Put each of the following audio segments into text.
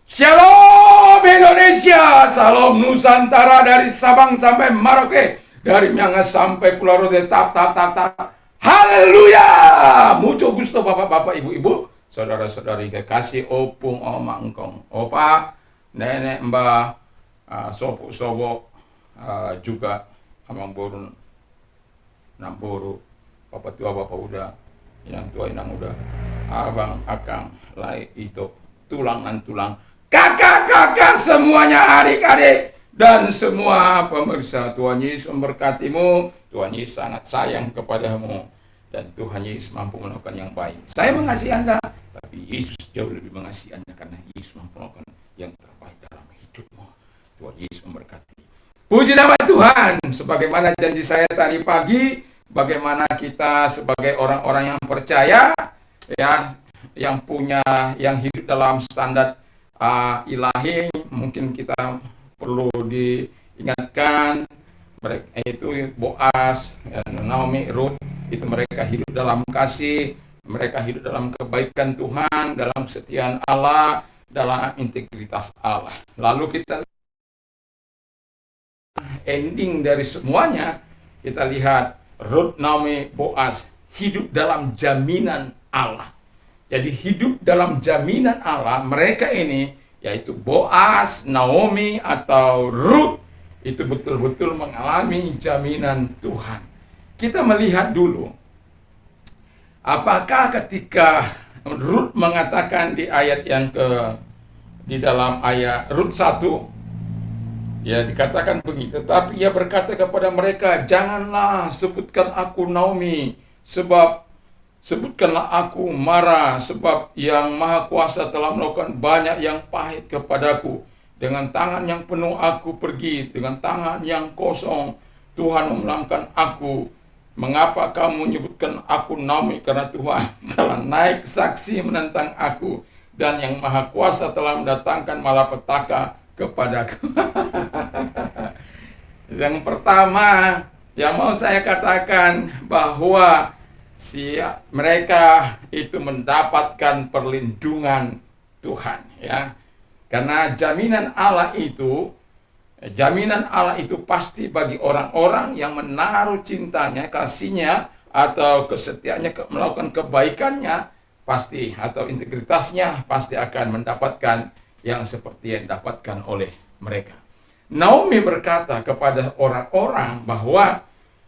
Shalom Indonesia, salam Nusantara dari Sabang sampai Merauke, dari Miangas sampai Pulau Rote, tak tak tak tak. Haleluya! Mucho gusto bapak-bapak, ibu-ibu, saudara-saudari kekasih opung, oma, engkong, opa, nenek, mbah, sopo-sopo, juga amang borun, namboru, bapak tua, bapak udah, yang tua, yang udah, abang, akang, lai, itu, tulangan tulang, kakak-kakak semuanya, adik-adik, dan semua pemirsa. Tuhan Yesus memberkatimu. Tuhan Yesus sangat sayang kepadamu, dan Tuhan Yesus mampu melakukan yang baik. Saya mengasihi Anda, tapi Yesus jauh lebih mengasihi Anda, karena Yesus mampu melakukan yang terbaik dalam hidupmu. Tuhan Yesus memberkati. Puji nama Tuhan. Sebagaimana janji saya tadi pagi, bagaimana kita sebagai orang-orang yang percaya, ya, yang hidup dalam standar ilahi, mungkin kita perlu diingatkan. Mereka itu Boaz, Naomi, Ruth, itu mereka hidup dalam kasih, mereka hidup dalam kebaikan Tuhan, dalam kesetiaan Allah, dalam integritas Allah. Lalu kita ending dari semuanya, kita lihat Ruth, Naomi, Boaz hidup dalam jaminan Allah. Jadi hidup dalam jaminan Allah, mereka ini, yaitu Boaz, Naomi, atau Ruth, itu betul-betul mengalami jaminan Tuhan. Kita melihat dulu, apakah ketika Ruth mengatakan di ayat yang di dalam ayat Ruth 1, ya dikatakan begitu, tetapi ia berkata kepada mereka, janganlah sebutkan aku Naomi, sebutkanlah aku Mara, sebab yang Maha Kuasa telah melakukan banyak yang pahit kepadaku. Dengan tangan yang penuh aku pergi, dengan tangan yang kosong Tuhan memulangkan aku. Mengapa kamu menyebutkan aku Naomi? Karena Tuhan telah naik saksi menentang aku, dan yang Maha Kuasa telah mendatangkan malapetaka kepadaku. Yang pertama yang mau saya katakan, bahwa mereka itu mendapatkan perlindungan Tuhan, ya. Karena jaminan Allah itu pasti bagi orang-orang yang menaruh cintanya, kasihnya, atau kesetiaannya, melakukan kebaikannya, pasti, atau integritasnya, pasti akan mendapatkan yang seperti yang didapatkan oleh mereka. Naomi berkata kepada orang-orang bahwa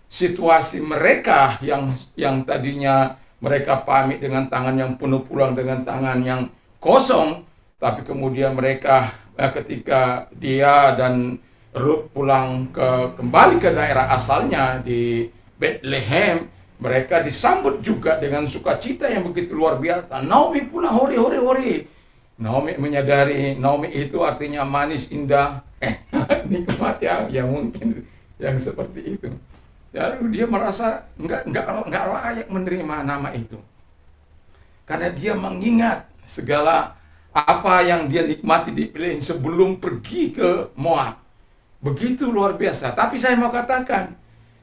situasi mereka yang tadinya mereka pamit dengan tangan yang penuh, pulang dengan tangan yang kosong, tapi kemudian mereka ketika dia dan Ruth pulang kembali ke daerah asalnya di Bethlehem, mereka disambut juga dengan sukacita yang begitu luar biasa. Naomi pulang, hore hore hore. Naomi menyadari, Naomi itu artinya manis, indah, nikmat, ya mungkin yang seperti itu. Lalu dia merasa nggak layak menerima nama itu, karena dia mengingat segala apa yang dia nikmati di Bethlehem sebelum pergi ke Moab. Begitu luar biasa. Tapi saya mau katakan,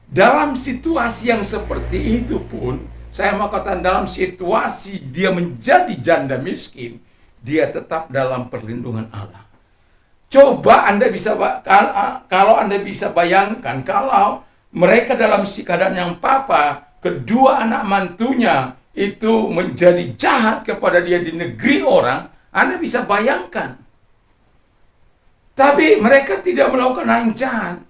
dalam situasi yang seperti itu pun, saya mau katakan, dalam situasi dia menjadi janda miskin, dia tetap dalam perlindungan Allah. Coba Anda bisa, kalau Anda bisa bayangkan, kalau mereka dalam keadaan yang papa, kedua anak mantunya itu menjadi jahat kepada dia di negeri orang, Anda bisa bayangkan. Tapi mereka tidak melakukan hal yang jahat,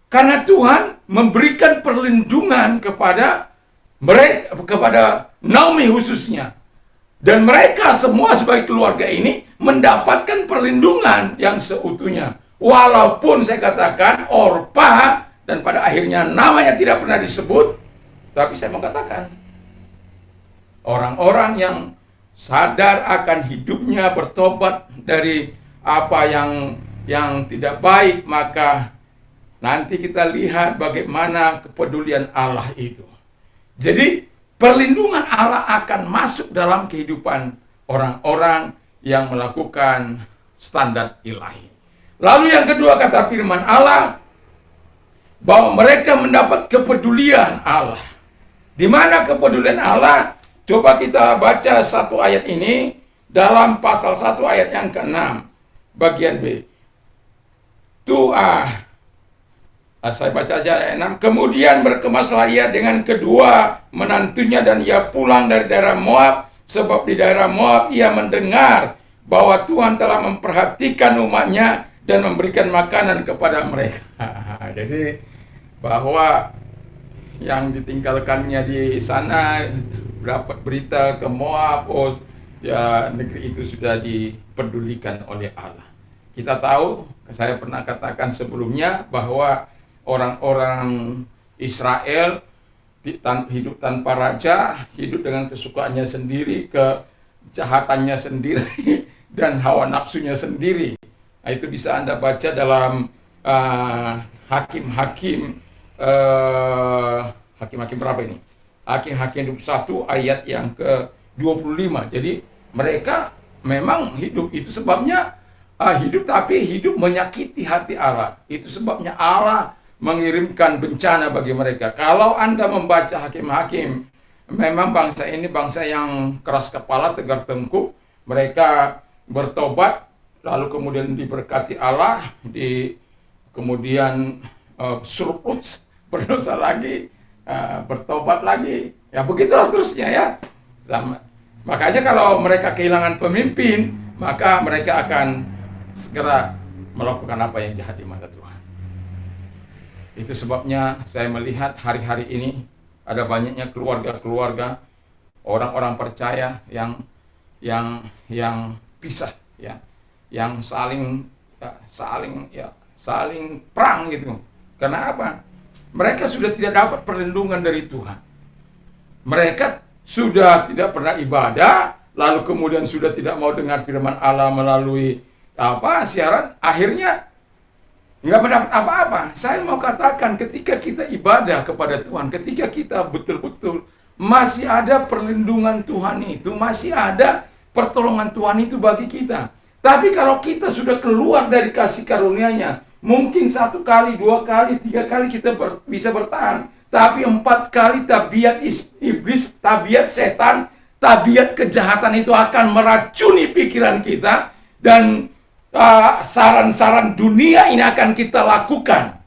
karena Tuhan memberikan perlindungan kepada mereka, kepada Naomi khususnya. Dan mereka semua sebagai keluarga ini mendapatkan perlindungan yang seutuhnya. Walaupun saya katakan Orpa, dan pada akhirnya namanya tidak pernah disebut, tapi saya mau katakan, orang-orang yang sadar akan hidupnya, bertobat dari apa yang tidak baik, maka nanti kita lihat bagaimana kepedulian Allah itu. Jadi perlindungan Allah akan masuk dalam kehidupan orang-orang yang melakukan standar ilahi. Lalu yang kedua, kata firman Allah, bahwa mereka mendapat kepedulian Allah. Di mana kepedulian Allah? Coba kita baca satu ayat ini dalam pasal 1 ayat yang ke-6 bagian B. Saya baca aja ayat 6. Kemudian berkemaslah ia dengan kedua menantunya dan ia pulang dari daerah Moab, sebab di daerah Moab ia mendengar bahwa Tuhan telah memperhatikan umatnya dan memberikan makanan kepada mereka. Jadi bahwa yang ditinggalkannya di sana dapat berita ke Moab, ya negeri itu sudah dipedulikan oleh Allah. Kita tahu, saya pernah katakan sebelumnya bahwa orang-orang Israel hidup tanpa raja, hidup dengan kesukaannya sendiri, kejahatannya sendiri, dan hawa nafsunya sendiri. Nah, itu bisa Anda baca dalam Hakim-Hakim berapa ini? Hakim-Hakim 21 ayat yang ke-25. Jadi mereka memang hidup, itu sebabnya hidup, tapi hidup menyakiti hati Allah. Itu sebabnya Allah mengirimkan bencana bagi mereka. Kalau Anda membaca Hakim-Hakim, memang bangsa ini bangsa yang keras kepala, tegar tengkuk. Mereka bertobat, lalu kemudian diberkati Allah, kemudian surplus, berdosa lagi, bertobat lagi. Ya begitulah seterusnya ya. Makanya kalau mereka kehilangan pemimpin, maka mereka akan segera melakukan apa yang jahat di mata Tuhan. Itu sebabnya saya melihat hari-hari ini ada banyaknya keluarga-keluarga, orang-orang percaya yang pisah, ya, yang saling perang gitu. Karena apa? Mereka sudah tidak dapat perlindungan dari Tuhan. Mereka sudah tidak pernah ibadah, lalu kemudian sudah tidak mau dengar firman Allah melalui siaran, akhirnya nggak mendapat apa-apa. Saya mau katakan, ketika kita ibadah kepada Tuhan, ketika kita betul-betul masih ada perlindungan Tuhan itu, masih ada pertolongan Tuhan itu bagi kita. Tapi kalau kita sudah keluar dari kasih karunia-Nya, mungkin 1 kali, 2 kali, 3 kali kita bisa bertahan. Tapi 4 kali tabiat iblis, tabiat setan, tabiat kejahatan itu akan meracuni pikiran kita. Dan saran-saran dunia ini akan kita lakukan.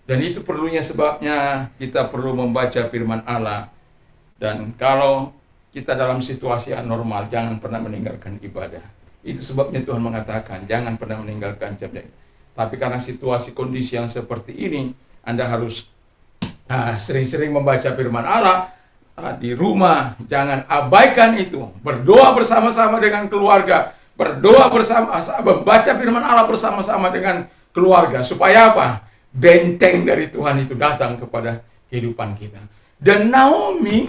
Dan itu perlunya, sebabnya kita perlu membaca firman Allah. Dan kalau kita dalam situasi yang normal, jangan pernah meninggalkan ibadah. Itu sebabnya Tuhan mengatakan, jangan pernah meninggalkan ibadah. Tapi karena situasi kondisi yang seperti ini, Anda harus sering-sering membaca firman Allah di rumah. Jangan abaikan itu. Berdoa bersama-sama dengan keluarga. Berdoa bersama, membaca firman Allah bersama-sama dengan keluarga. Supaya apa? Benteng dari Tuhan itu datang kepada kehidupan kita. Dan Naomi,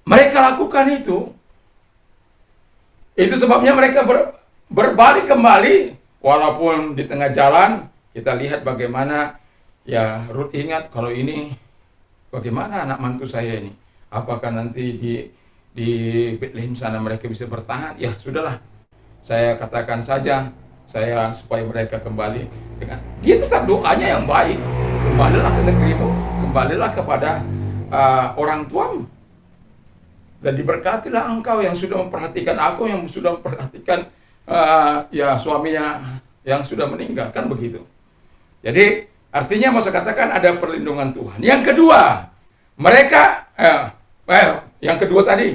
mereka lakukan itu. Itu sebabnya mereka berbalik kembali. Walaupun di tengah jalan, kita lihat bagaimana, ya Ruth ingat, kalau ini bagaimana anak mantu saya ini? Apakah nanti di Bethlehem sana mereka bisa bertahan? Ya sudahlah, saya katakan saja, supaya mereka kembali dengan, dia tetap doanya yang baik. Kembalilah ke negerimu, kembalilah kepada orang tuamu. Dan diberkatilah engkau yang sudah memperhatikan aku, yang sudah memperhatikan suaminya yang sudah meninggal, kan begitu. Jadi artinya mau saya katakan ada perlindungan Tuhan. Yang kedua, mereka yang kedua tadi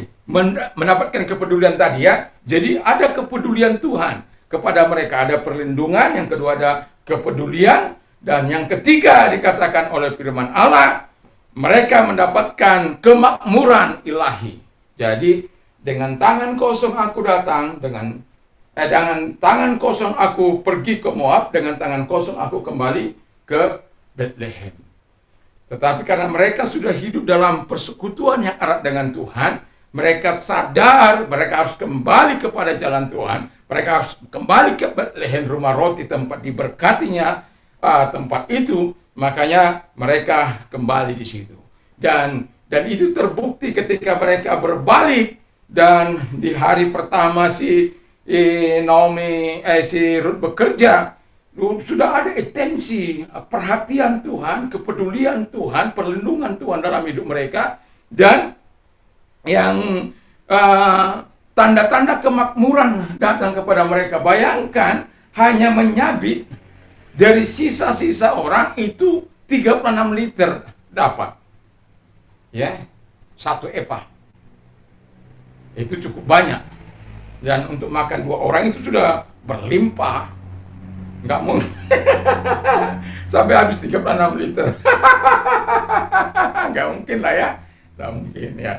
mendapatkan kepedulian tadi ya. Jadi ada kepedulian Tuhan kepada mereka, ada perlindungan. Yang kedua ada kepedulian, dan yang ketiga dikatakan oleh firman Allah, mereka mendapatkan kemakmuran ilahi. Jadi dengan tangan kosong aku datang, dengan tangan kosong aku pergi ke Moab, dengan tangan kosong aku kembali ke Bethlehem. Tetapi karena mereka sudah hidup dalam persekutuan yang erat dengan Tuhan, mereka sadar mereka harus kembali kepada jalan Tuhan. Mereka harus kembali ke Bethlehem, rumah roti, tempat diberkatinya tempat itu. Makanya mereka kembali di situ. Dan itu terbukti ketika mereka berbalik, dan di hari pertama si Ruth bekerja, sudah ada atensi, perhatian Tuhan, kepedulian Tuhan, perlindungan Tuhan dalam hidup mereka. Dan yang tanda-tanda kemakmuran datang kepada mereka. Bayangkan, hanya menyabit dari sisa-sisa orang itu 36 liter dapat. Ya, 1 epah. Itu cukup banyak. Dan untuk makan 2 orang itu sudah berlimpah. Nggak mungkin sampai habis 36 liter. Nggak mungkin lah ya. Nggak mungkin ya.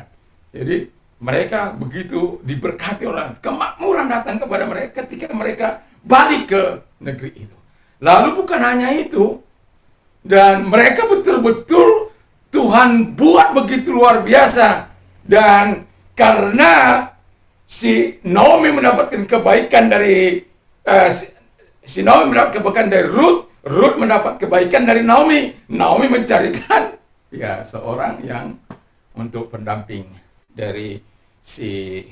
Jadi mereka begitu diberkati oleh kemakmuran datang kepada mereka ketika mereka balik ke negeri itu. Lalu bukan hanya itu, dan mereka betul-betul Tuhan buat begitu luar biasa. Dan karena si Naomi mendapatkan kebaikan dari si Naomi mendapat kebaikan dari Ruth, Ruth mendapat kebaikan dari Naomi. Naomi mencarikan ya seorang yang untuk pendamping dari si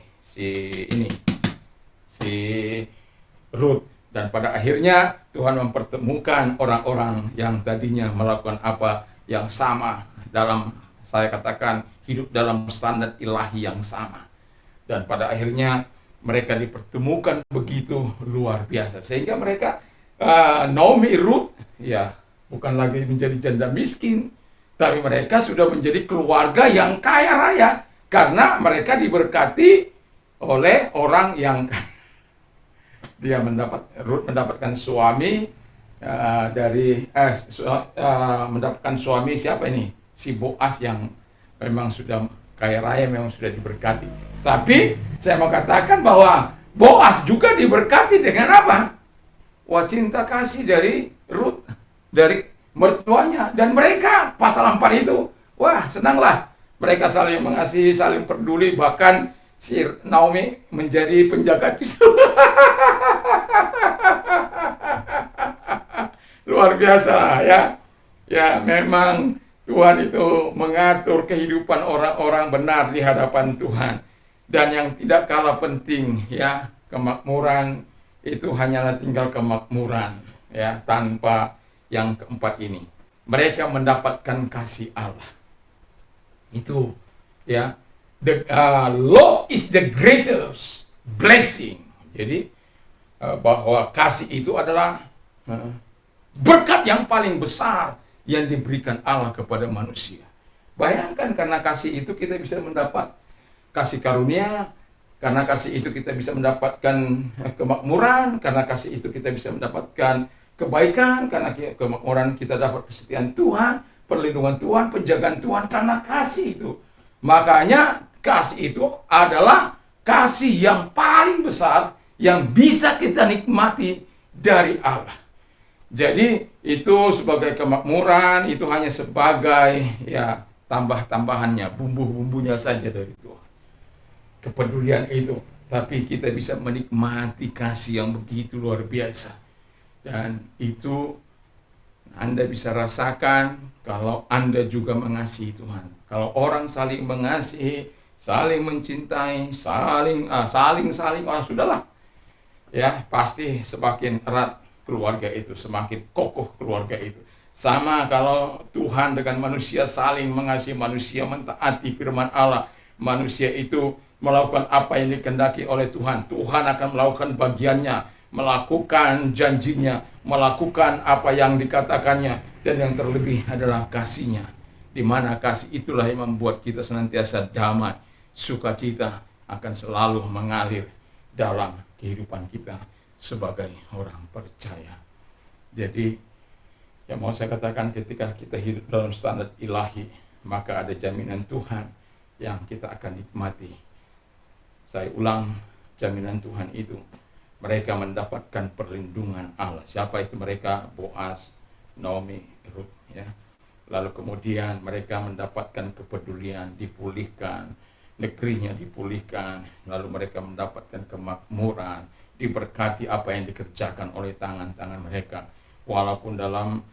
Ruth. Dan pada akhirnya Tuhan mempertemukan orang-orang yang tadinya melakukan apa yang sama, dalam saya katakan hidup dalam standar ilahi yang sama. Dan pada akhirnya mereka dipertemukan begitu luar biasa, sehingga mereka Naomi, Ruth ya bukan lagi menjadi janda miskin, tapi mereka sudah menjadi keluarga yang kaya raya karena mereka diberkati oleh orang yang dia Ruth mendapatkan suami mendapatkan suami siapa ini? Si Boaz yang memang sudah kaya raya, memang sudah diberkati. Tapi saya mau katakan bahwa Boaz juga diberkati dengan apa? Wah, cinta kasih dari Ruth, dari mertuanya. Dan mereka pasal 4 itu, wah senanglah. Mereka saling mengasihi, saling peduli. Bahkan si Naomi menjadi penjaga tisu. Luar biasa ya. Ya memang Tuhan itu mengatur kehidupan orang-orang benar di hadapan Tuhan. Dan yang tidak kalah penting ya, kemakmuran itu hanyalah tinggal kemakmuran ya, tanpa yang keempat ini. Mereka mendapatkan kasih Allah. Itu ya, the love is the greatest blessing. Jadi bahwa kasih itu adalah berkat yang paling besar yang diberikan Allah kepada manusia. Bayangkan, karena kasih itu kita bisa mendapat kasih karunia, karena kasih itu kita bisa mendapatkan kemakmuran, karena kasih itu kita bisa mendapatkan kebaikan, karena kemakmuran kita dapat kesetiaan Tuhan, perlindungan Tuhan, penjagaan Tuhan, karena kasih itu. Makanya kasih itu adalah kasih yang paling besar yang bisa kita nikmati dari Allah. Jadi itu sebagai kemakmuran, itu hanya sebagai ya tambah-tambahannya, bumbu-bumbunya saja dari Tuhan. Kepedulian itu, tapi kita bisa menikmati kasih yang begitu luar biasa. Dan itu Anda bisa rasakan kalau Anda juga mengasihi Tuhan. Kalau orang saling mengasihi, saling mencintai, saling sudahlah. Ya, pasti semakin erat keluarga itu, semakin kokoh keluarga itu. Sama kalau Tuhan dengan manusia saling mengasihi manusia, mentaati firman Allah, manusia itu melakukan apa yang dikehendaki oleh Tuhan. Tuhan akan melakukan bagiannya, melakukan janjinya, melakukan apa yang dikatakannya, dan yang terlebih adalah kasihnya. Di mana kasih itulah yang membuat kita senantiasa damai, sukacita akan selalu mengalir dalam kehidupan kita sebagai orang percaya. Jadi yang mau saya katakan, ketika kita hidup dalam standar ilahi, maka ada jaminan Tuhan yang kita akan nikmati. Saya ulang, jaminan Tuhan itu, mereka mendapatkan perlindungan Allah. Siapa itu mereka? Boaz, Naomi, Ruth ya. Lalu kemudian mereka mendapatkan kepedulian, dipulihkan, negerinya dipulihkan, lalu mereka mendapatkan kemakmuran, diberkati apa yang dikerjakan oleh tangan-tangan mereka. Walaupun dalam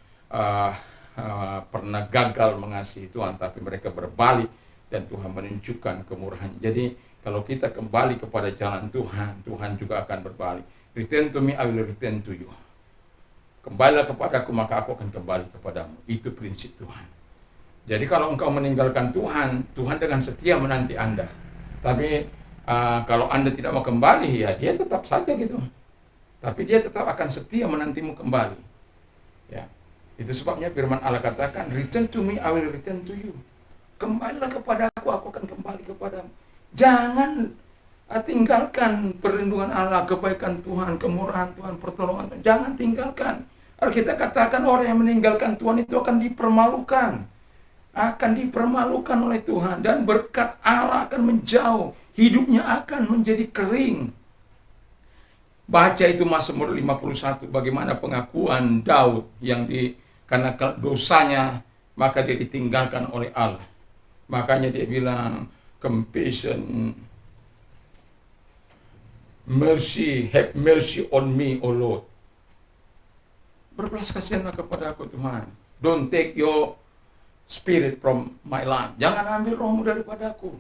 pernah gagal mengasihi Tuhan, tapi mereka berbalik dan Tuhan menunjukkan kemurahan. Jadi kalau kita kembali kepada jalan Tuhan, Tuhan juga akan berbalik. Return to me, I will return to you. Kembalilah kepadaku, maka aku akan kembali kepadamu. Itu prinsip Tuhan. Jadi kalau engkau meninggalkan Tuhan, Tuhan dengan setia menanti Anda. Tapi Kalau Anda tidak mau kembali, ya dia tetap saja gitu. Tapi dia tetap akan setia menantimu kembali. Ya. Itu sebabnya firman Allah katakan, return to me, I will return to you. Kembalilah kepada aku akan kembali kepadamu. Jangan tinggalkan perlindungan Allah, kebaikan Tuhan, kemurahan Tuhan, pertolongan Tuhan. Jangan tinggalkan. Kalau kita katakan orang yang meninggalkan Tuhan itu akan dipermalukan. Akan dipermalukan oleh Tuhan. Dan berkat Allah akan menjauh. Hidupnya akan menjadi kering. Baca itu Mazmur 51, bagaimana pengakuan Daud yang karena dosanya maka dia ditinggalkan oleh Allah. Makanya dia bilang, compassion, mercy, have mercy on me, O Lord. Berbelas kasihanlah kepada aku Tuhan. Don't take your spirit from my life. Jangan ambil rohmu daripada aku.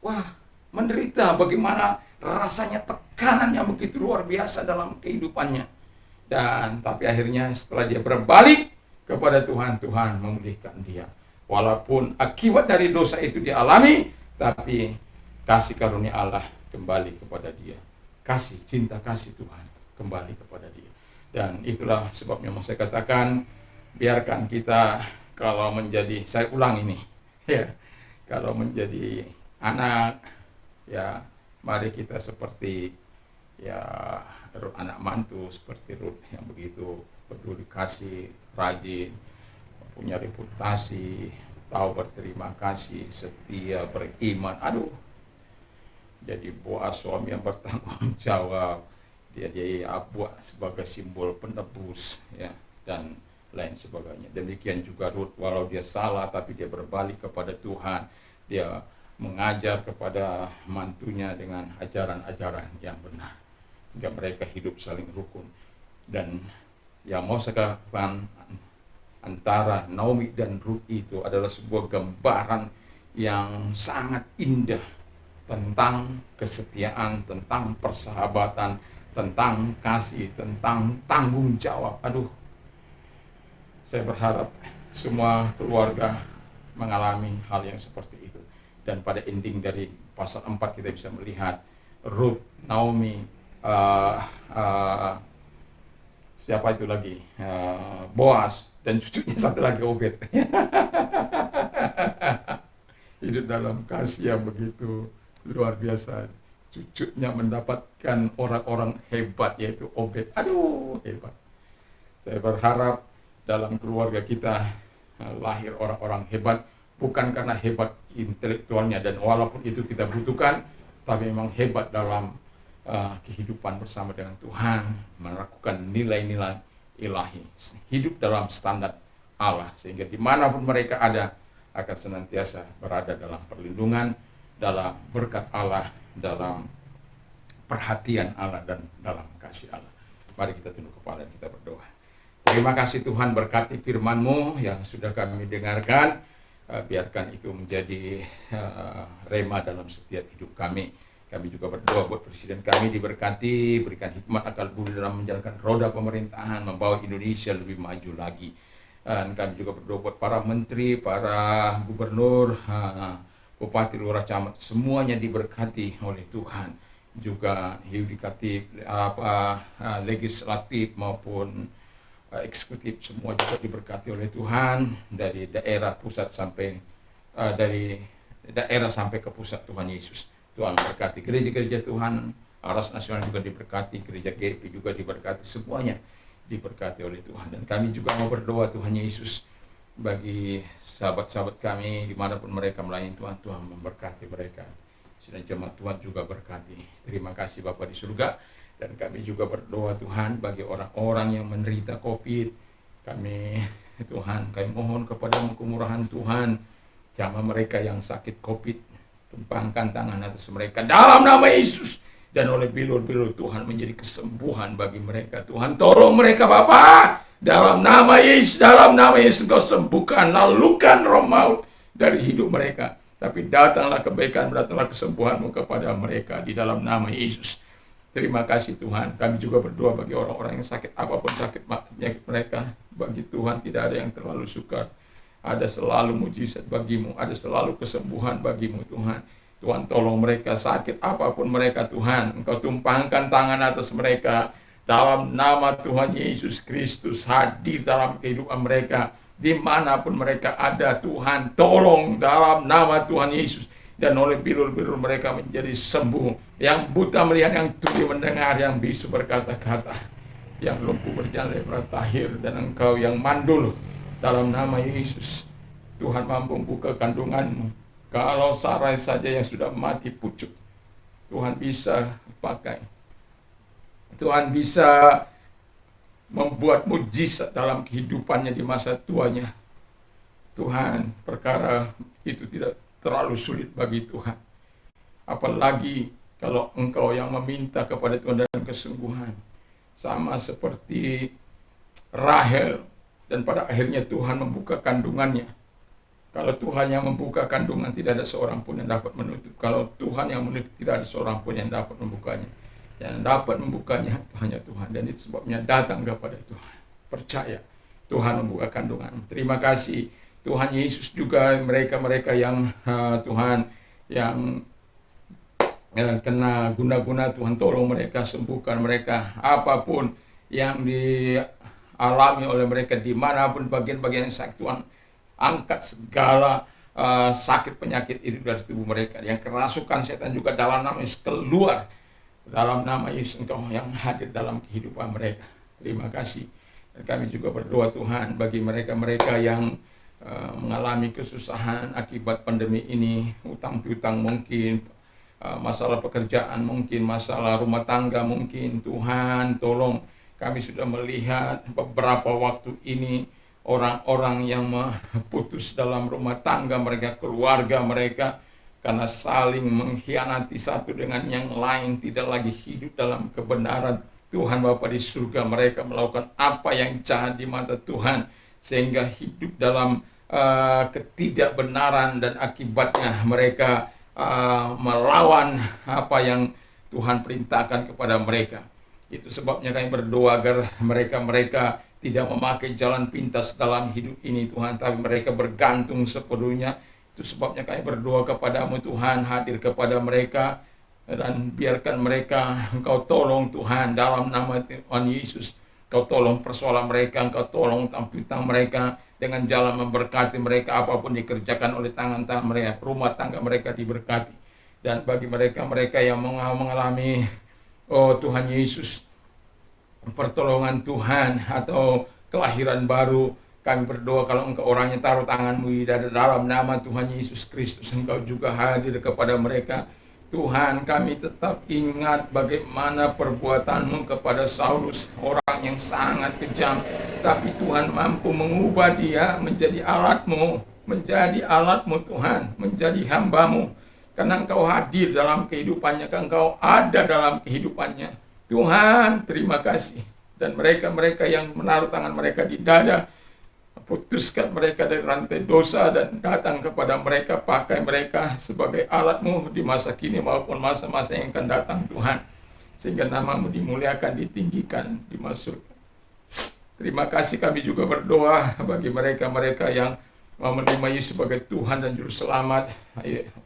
Wah, menderita, bagaimana rasanya tekanan yang begitu luar biasa dalam kehidupannya. Dan tapi akhirnya setelah dia berbalik kepada Tuhan, Tuhan memulihkan dia. Walaupun akibat dari dosa itu dialami, tapi kasih karunia Allah kembali kepada dia. Cinta kasih Tuhan kembali kepada dia. Dan itulah sebabnya mau saya katakan, biarkan kita kalau menjadi, saya ulang ini, ya, kalau menjadi anak, ya, mari kita seperti, ya, anak mantu, seperti Ruth yang begitu peduli kasih, rajin, punya reputasi, tahu berterima kasih, setia, beriman. Aduh, jadi Boaz suami yang bertanggung jawab. Dia buat sebagai simbol penebus, ya, dan lain sebagainya. Demikian juga Ruth, walau dia salah tapi dia berbalik kepada Tuhan. Dia mengajar kepada mantunya dengan ajaran-ajaran yang benar, hingga mereka hidup saling rukun. Dan yang mau saya katakan, antara Naomi dan Ruth itu adalah sebuah gambaran yang sangat indah tentang kesetiaan, tentang persahabatan, tentang kasih, tentang tanggung jawab. Aduh, saya berharap semua keluarga mengalami hal yang seperti itu. Dan pada ending dari pasal 4 kita bisa melihat Ruth, Naomi, siapa itu lagi, Boaz, dan cucunya satu lagi Obed. Hidup dalam kasih yang begitu luar biasa. Cucunya mendapatkan orang-orang hebat, yaitu Obed. Aduh, hebat. Saya berharap dalam keluarga kita lahir orang-orang hebat, bukan karena hebat intelektualnya, dan walaupun itu kita butuhkan, tapi memang hebat dalam kehidupan bersama dengan Tuhan, melakukan nilai-nilai ilahi, hidup dalam standar Allah, sehingga dimanapun mereka ada akan senantiasa berada dalam perlindungan, dalam berkat Allah, dalam perhatian Allah, dan dalam kasih Allah. Mari kita tunduk kepala dan kita berdoa. Terima kasih Tuhan, berkati firman-Mu yang sudah kami dengarkan. Biarkan itu menjadi rema dalam setiap hidup kami. Kami juga berdoa buat Presiden kami diberkati, berikan hikmat akal budi dalam menjalankan roda pemerintahan, membawa Indonesia lebih maju lagi. Dan kami juga berdoa buat para menteri, para gubernur, bupati, lurah, camat, semuanya diberkati oleh Tuhan. Juga yudikatif, legislatif maupun eksekutif, semua juga diberkati oleh Tuhan, dari daerah pusat sampai dari daerah sampai ke pusat. Tuhan Yesus, Tuhan berkati gereja-gereja Tuhan, Aras Nasional juga diberkati, gereja GP juga diberkati, semuanya diberkati oleh Tuhan. Dan kami juga mau berdoa Tuhan Yesus bagi sahabat-sahabat kami dimanapun mereka melayani Tuhan, Tuhan memberkati mereka. Sedang jemaat Tuhan juga berkati. Terima kasih Bapa di surga. Dan kami juga berdoa Tuhan bagi orang-orang yang menderita COVID. Kami Tuhan, kami mohon kepadamu kemurahan Tuhan. Jamah mereka yang sakit COVID, tumpangkan tangan atas mereka dalam nama Yesus. Dan oleh bilur-bilur Tuhan menjadi kesembuhan bagi mereka. Tuhan tolong mereka Bapa. Dalam nama Yesus, Engkau sembuhkan, lalukan roh maut dari hidup mereka. Tapi datanglah kebaikan, datanglah kesembuhan-Mu kepada mereka di dalam nama Yesus. Terima kasih Tuhan. Kami juga berdoa bagi orang-orang yang sakit, apapun sakit penyakit mereka. Bagi Tuhan tidak ada yang terlalu sukar. Ada selalu mujizat bagimu, ada selalu kesembuhan bagimu Tuhan. Tuhan tolong mereka, sakit apapun mereka Tuhan, Engkau tumpangkan tangan atas mereka. Dalam nama Tuhan Yesus Kristus, hadir dalam kehidupan mereka. Dimanapun mereka ada, Tuhan tolong dalam nama Tuhan Yesus. Dan oleh bilur-bilur mereka menjadi sembuh. Yang buta melihat, yang tuli mendengar, yang bisu berkata-kata, yang lumpuh berjalan lebar tahir, dan Engkau yang mandul dalam nama Yesus. Tuhan mampu membuka kandunganmu. Kalau Sarai saja yang sudah mati pucuk, Tuhan bisa pakai. Tuhan bisa membuat mujizat dalam kehidupannya di masa tuanya. Tuhan, perkara itu tidak terlalu sulit bagi Tuhan. Apalagi kalau engkau yang meminta kepada Tuhan dengan kesungguhan. Sama seperti Rahel, dan pada akhirnya Tuhan membuka kandungannya. Kalau Tuhan yang membuka kandungan, tidak ada seorang pun yang dapat menutup. Kalau Tuhan yang menutup, tidak ada seorang pun yang dapat membukanya. Yang dapat membukanya hanya Tuhan. Dan itu sebabnya datang kepada Tuhan. Percaya Tuhan membuka kandungan. Terima kasih Tuhan Yesus juga mereka-mereka yang Tuhan yang kena guna-guna, Tuhan tolong mereka, sembuhkan mereka. Apapun yang dialami oleh mereka, dimanapun bagian-bagian sakit, Tuhan angkat segala sakit penyakit itu dari tubuh mereka. Yang kerasukan setan juga dalam nama Yesus keluar. Dalam nama Yesus Engkau yang hadir dalam kehidupan mereka. Terima kasih. Dan kami juga berdoa Tuhan bagi mereka-mereka yang mengalami kesusahan akibat pandemi ini. Utang piutang mungkin, masalah pekerjaan mungkin, masalah rumah tangga mungkin. Tuhan tolong, kami sudah melihat beberapa waktu ini orang-orang yang putus dalam rumah tangga mereka, keluarga mereka, karena saling mengkhianati satu dengan yang lain, tidak lagi hidup dalam kebenaran. Tuhan Bapa di surga, mereka melakukan apa yang jahat di mata Tuhan, sehingga hidup dalam ketidakbenaran, dan akibatnya mereka melawan apa yang Tuhan perintahkan kepada mereka. Itu sebabnya kami berdoa agar mereka-mereka tidak memakai jalan pintas dalam hidup ini Tuhan, tapi mereka bergantung sepenuhnya. Itu sebabnya kami berdoa kepadamu Tuhan, hadir kepada mereka, dan biarkan mereka Engkau tolong Tuhan dalam nama Tuhan Yesus. Engkau tolong persoalan mereka, Engkau tolong utang mereka, dengan jalan memberkati mereka, apapun dikerjakan oleh tangan-tangan mereka, rumah tangga mereka diberkati. Dan bagi mereka-mereka yang mengalami, oh Tuhan Yesus, pertolongan Tuhan atau kelahiran baru, kami berdoa kalau Engkau orangnya taruh tanganmu di dalam nama Tuhan Yesus Kristus, Engkau juga hadir kepada mereka. Tuhan, kami tetap ingat bagaimana perbuatanmu kepada Saulus, orang yang sangat kejam, tapi Tuhan mampu mengubah dia menjadi alatmu, Tuhan, menjadi hambamu, karena Engkau hadir dalam kehidupannya, Engkau ada dalam kehidupannya. Tuhan, terima kasih. Dan mereka-mereka yang menaruh tangan mereka di dada, putuskan mereka dari rantai dosa, dan datang kepada mereka, pakai mereka sebagai alat-Mu di masa kini maupun masa-masa yang akan datang Tuhan, sehingga nama-Mu dimuliakan, ditinggikan, dimasukkan. Terima kasih. Kami juga berdoa bagi mereka-mereka yang mau menerima Yesus sebagai Tuhan dan Juru Selamat.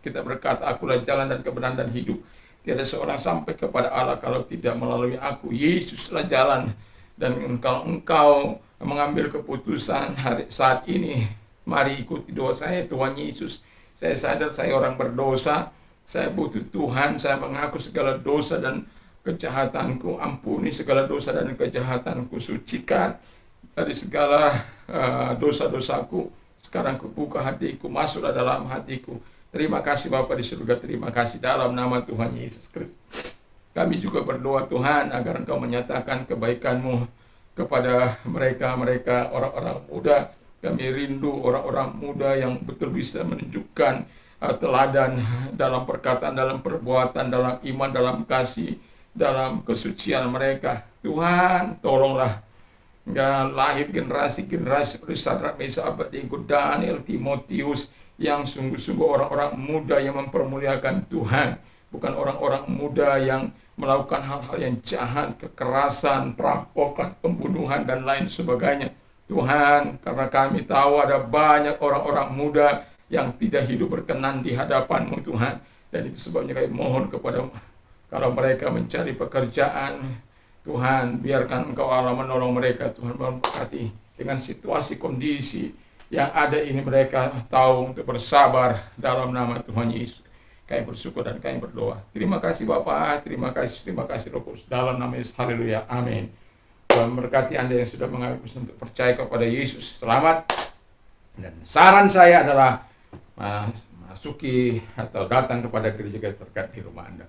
Kita berkata, akulah jalan dan kebenaran dan hidup. Tiada seorang sampai kepada Allah kalau tidak melalui aku. Yesuslah jalan. Dan kalau engkau mengambil keputusan saat ini, mari ikuti doa saya, Tuhan Yesus. Saya sadar saya orang berdosa, saya butuh Tuhan, saya mengaku segala dosa dan kejahatanku, ampuni segala dosa dan kejahatanku, sucikan dari segala dosa-dosaku. Sekarang kubuka hatiku, masuklah dalam hatiku. Terima kasih Bapa di surga, terima kasih dalam nama Tuhan Yesus Kristus. Kami juga berdoa Tuhan agar Engkau menyatakan kebaikan-Mu kepada mereka-mereka orang-orang muda. Kami rindu orang-orang muda yang betul bisa menunjukkan teladan dalam perkataan, dalam perbuatan, dalam iman, dalam kasih, dalam kesucian mereka. Tuhan, tolonglah lahir generasi-generasi seperti Sadrak, Mesak, Abednego, Daniel, Timotius, yang sungguh-sungguh orang-orang muda yang mempermuliakan Tuhan, bukan orang-orang muda yang melakukan hal-hal yang jahat, kekerasan, perampokan, pembunuhan, dan lain sebagainya. Tuhan, karena kami tahu ada banyak orang-orang muda yang tidak hidup berkenan di hadapan-Mu Tuhan, Dan itu sebabnya kami mohon kepada, kalau mereka mencari pekerjaan, Tuhan biarkan Engkau Allah menolong mereka. Tuhan memberkati dengan situasi kondisi yang ada ini, mereka tahu untuk bersabar dalam nama Tuhan Yesus. Kami bersyukur dan kami berdoa. Terima kasih Bapa, terima kasih Roh Kudus. Dalam nama Yesus, haleluya, amin. Tuhan memberkati Anda yang sudah mengambil keputusan untuk percaya kepada Yesus. Selamat. Dan saran saya adalah masuki atau datang kepada gereja-gereja terdekat di rumah Anda.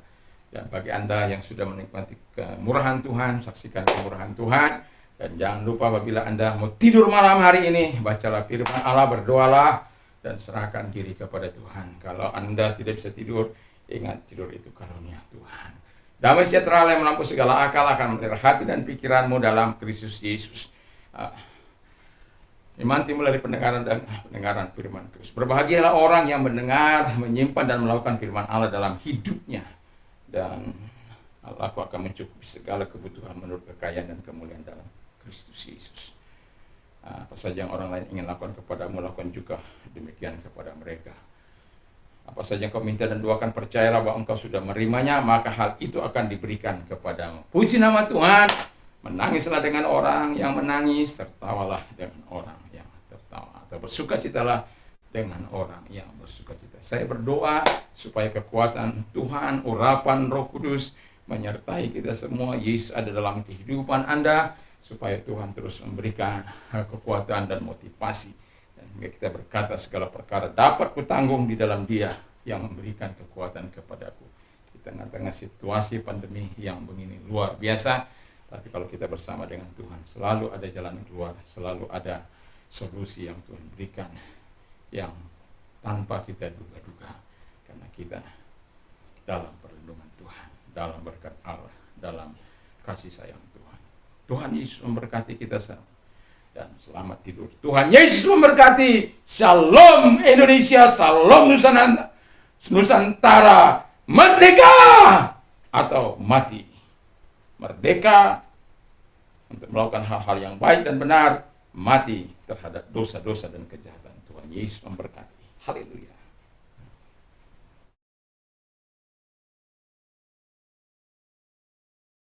Dan bagi Anda yang sudah menikmati kemurahan Tuhan, saksikan kemurahan Tuhan. Dan jangan lupa apabila Anda mau tidur malam hari ini, bacalah firman Allah, berdoalah, dan serahkan diri kepada Tuhan. Kalau Anda tidak bisa tidur, ingat tidur itu karunia Tuhan. Damai sejahtera yang melampaui segala akal akan memelihara hati dan pikiranmu dalam Kristus Yesus. Iman timbul dari pendengaran dan pendengaran firman Kristus. Berbahagialah orang yang mendengar, menyimpan dan melakukan firman Allah dalam hidupnya. Dan Allah akan mencukupi segala kebutuhan menurut kekayaan dan kemuliaan dalam Kristus Yesus. Apa saja yang orang lain ingin lakukan kepadamu, lakukan juga demikian kepada mereka. Apa saja yang kau minta dan doakan, percayalah bahwa engkau sudah menerimanya, maka hal itu akan diberikan kepadamu. Puji nama Tuhan. Menangislah dengan orang yang menangis, tertawalah dengan orang yang tertawa, atau bersukacitalah dengan orang yang bersukacita. Saya berdoa supaya kekuatan Tuhan, urapan Roh Kudus menyertai kita semua. Yesus ada dalam kehidupan Anda, supaya Tuhan terus memberikan kekuatan dan motivasi. Dan hingga kita berkata segala perkara dapat kutanggung di dalam Dia yang memberikan kekuatan kepadaku. Di tengah-tengah situasi pandemi yang begini luar biasa, tapi kalau kita bersama dengan Tuhan, selalu ada jalan keluar, selalu ada solusi yang Tuhan berikan, yang tanpa kita duga-duga, karena kita dalam perlindungan Tuhan, dalam berkat Allah, dalam kasih sayang Tuhan. Tuhan Yesus memberkati kita semua, dan selamat tidur. Tuhan Yesus memberkati. Shalom Indonesia, Shalom Nusantara, merdeka atau mati. Merdeka untuk melakukan hal-hal yang baik dan benar, mati terhadap dosa-dosa dan kejahatan. Tuhan Yesus memberkati. Haleluya.